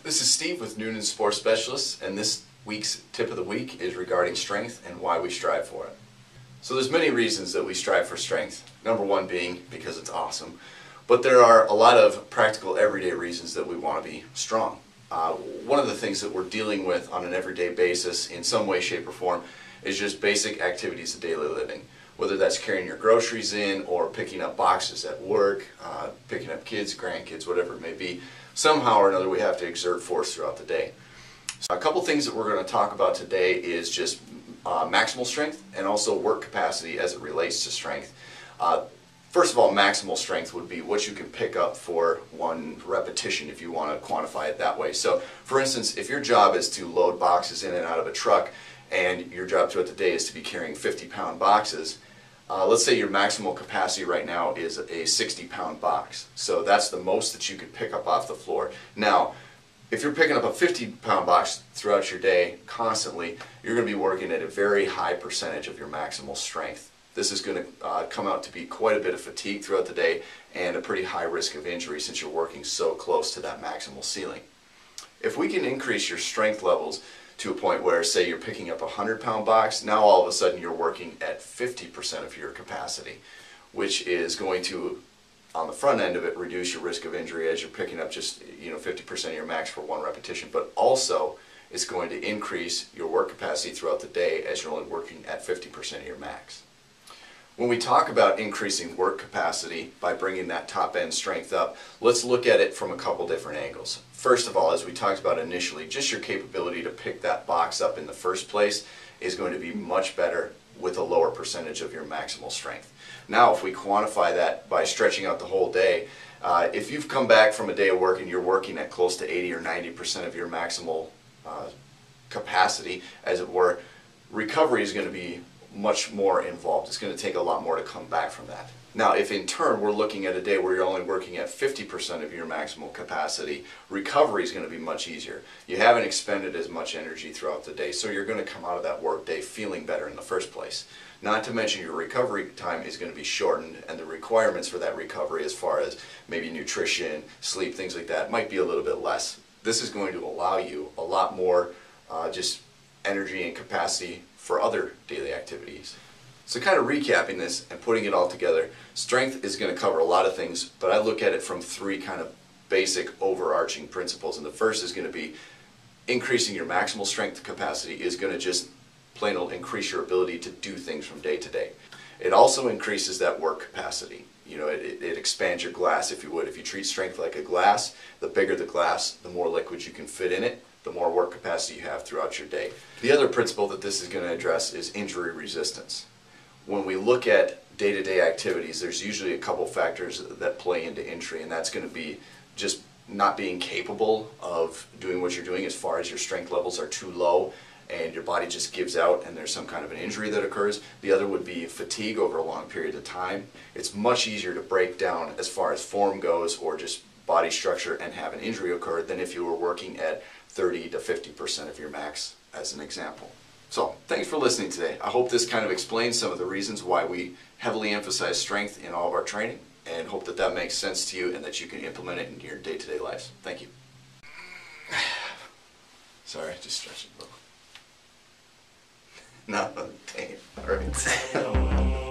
This is Steve with Noonan Sports Specialists, and this week's tip of the week is regarding strength and why we strive for it. So there's many reasons that we strive for strength. Number one being because it's awesome, but there are a lot of practical everyday reasons that we want to be strong. One of the things that we're dealing with on an everyday basis in some way, shape, or form is just basic activities of daily living. Whether that's carrying your groceries in or picking up boxes at work, picking up kids, grandkids, whatever it may be. Somehow or another we have to exert force throughout the day. So a couple things that we're going to talk about today is just maximal strength and also work capacity as it relates to strength. First of all, maximal strength would be what you can pick up for one repetition if you want to quantify it that way. So for instance, if your job is to load boxes in and out of a truck and your job throughout the day is to be carrying 50-pound boxes, let's say your maximal capacity right now is a 60-pound box. So that's the most that you could pick up off the floor. Now, if you're picking up a 50-pound box throughout your day constantly, you're going to be working at a very high percentage of your maximal strength. This is going to come out to be quite a bit of fatigue throughout the day and a pretty high risk of injury since you're working so close to that maximal ceiling. If we can increase your strength levels to a point where, say, you're picking up a 100-pound box, now all of a sudden you're working at 50% of your capacity, which is going to, on the front end of it, reduce your risk of injury as you're picking up just 50% of your max for one repetition, but also it's going to increase your work capacity throughout the day as you're only working at 50% of your max. When we talk about increasing work capacity by bringing that top end strength up, let's look at it from a couple different angles. First of all, as we talked about initially, just your capability to pick that box up in the first place is going to be much better with a lower percentage of your maximal strength. Now, if we quantify that by stretching out the whole day, if you've come back from a day of work and you're working at close to 80 or 90% of your maximal capacity, as it were, recovery is going to be much more involved. It's going to take a lot more to come back from that. Now, if in turn we're looking at a day where you're only working at 50% of your maximal capacity, recovery is going to be much easier. You haven't expended as much energy throughout the day, so you're going to come out of that work day feeling better in the first place. Not to mention your recovery time is going to be shortened, and the requirements for that recovery as far as maybe nutrition, sleep, things like that might be a little bit less. This is going to allow you a lot more just energy and capacity for other daily activities. So kind of recapping this and putting it all together, strength is going to cover a lot of things, but I look at it from three kind of basic overarching principles. And the first is going to be increasing your maximal strength capacity is going to just plain old increase your ability to do things from day to day. It also increases that work capacity. It expands your glass, if you would. If you treat strength like a glass, the bigger the glass, the more liquid you can fit in it, the more work capacity you have throughout your day. The other principle that this is going to address is injury resistance. When we look at day-to-day activities, there's usually a couple factors that play into injury, and that's going to be just not being capable of doing what you're doing as far as your strength levels are too low and your body just gives out and there's some kind of an injury that occurs. The other would be fatigue over a long period of time. It's much easier to break down as far as form goes or just body structure and have an injury occur than if you were working at 30 to 50% of your max as an example. So thanks for listening today. I hope this kind of explains some of the reasons why we heavily emphasize strength in all of our training, and hope that that makes sense to you and that you can implement it in your day-to-day lives. Thank you. Sorry, just stretching a little. No, dang it. All right.